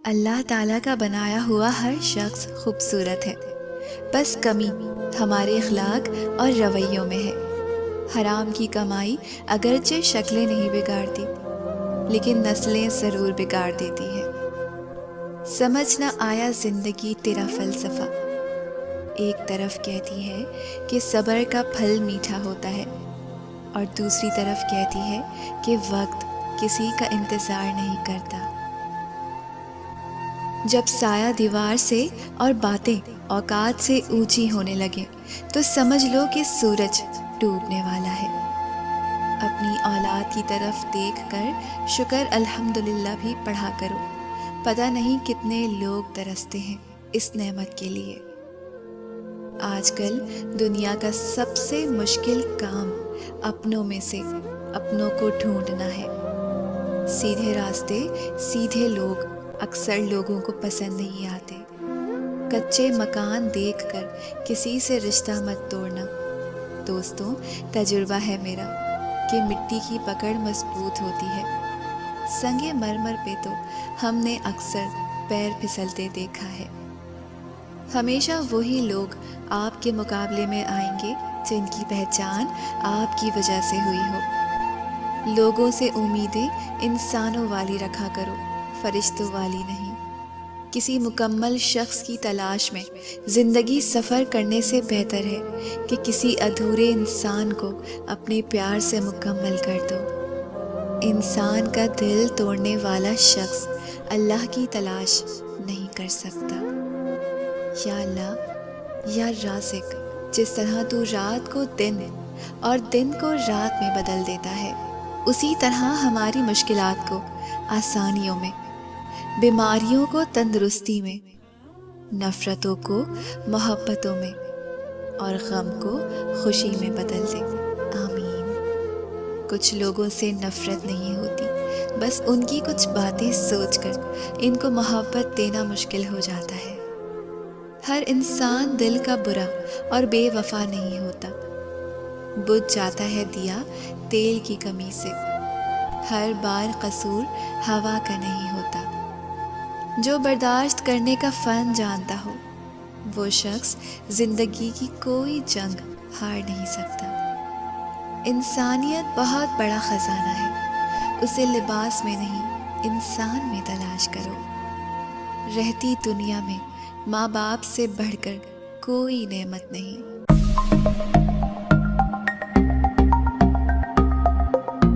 اللہ تعالیٰ کا بنایا ہوا ہر شخص خوبصورت ہے، بس کمی ہمارے اخلاق اور رویوں میں ہے۔ حرام کی کمائی اگرچہ شکلیں نہیں بگاڑتی، لیکن نسلیں ضرور بگاڑ دیتی ہے۔ سمجھ نہ آیا زندگی تیرا فلسفہ، ایک طرف کہتی ہے کہ صبر کا پھل میٹھا ہوتا ہے، اور دوسری طرف کہتی ہے کہ وقت کسی کا انتظار نہیں کرتا۔ جب سایہ دیوار سے اور باتیں اوقات سے اونچی ہونے لگے تو سمجھ لو کہ سورج ڈوبنے والا ہے۔ اپنی اولاد کی طرف دیکھ کر شکر الحمدللہ بھی پڑھا کرو، پتہ نہیں کتنے لوگ ترستے ہیں اس نعمت کے لیے۔ آج کل دنیا کا سب سے مشکل کام اپنوں میں سے اپنوں کو ڈھونڈنا ہے۔ سیدھے راستے، سیدھے لوگ اکثر لوگوں کو پسند نہیں آتے۔ کچے مکان دیکھ کر کسی سے رشتہ مت توڑنا۔ دوستوں، تجربہ ہے میرا کہ مٹی کی پکڑ مضبوط ہوتی ہے۔ سنگ مرمر پہ تو ہم نے اکثر پیر پھسلتے دیکھا ہے۔ ہمیشہ وہی لوگ آپ کے مقابلے میں آئیں گے جن کی پہچان آپ کی وجہ سے ہوئی ہو۔ لوگوں سے امیدیں انسانوں والی رکھا کرو، فرشتوں والی نہیں۔ کسی مکمل شخص کی تلاش میں زندگی سفر کرنے سے بہتر ہے کہ کسی ادھورے انسان کو اپنے پیار سے مکمل کر دو۔ انسان کا دل توڑنے والا شخص اللہ کی تلاش نہیں کر سکتا۔ یا اللہ، یا رازق، جس طرح تو رات کو دن اور دن کو رات میں بدل دیتا ہے، اسی طرح ہماری مشکلات کو آسانیوں میں، بیماریوں کو تندرستی میں، نفرتوں کو محبتوں میں اور غم کو خوشی میں بدل دے۔ آمین۔ کچھ لوگوں سے نفرت نہیں ہوتی، بس ان کی کچھ باتیں سوچ کر ان کو محبت دینا مشکل ہو جاتا ہے۔ ہر انسان دل کا برا اور بے وفا نہیں ہوتا، بجھ جاتا ہے دیا تیل کی کمی سے۔ ہر بار قصور ہوا کا نہیں ہوتا۔ جو برداشت کرنے کا فن جانتا ہو، وہ شخص زندگی کی کوئی جنگ ہار نہیں سکتا۔ انسانیت بہت بڑا خزانہ ہے، اسے لباس میں نہیں انسان میں تلاش کرو۔ رہتی دنیا میں ماں باپ سے بڑھ کر کوئی نعمت نہیں۔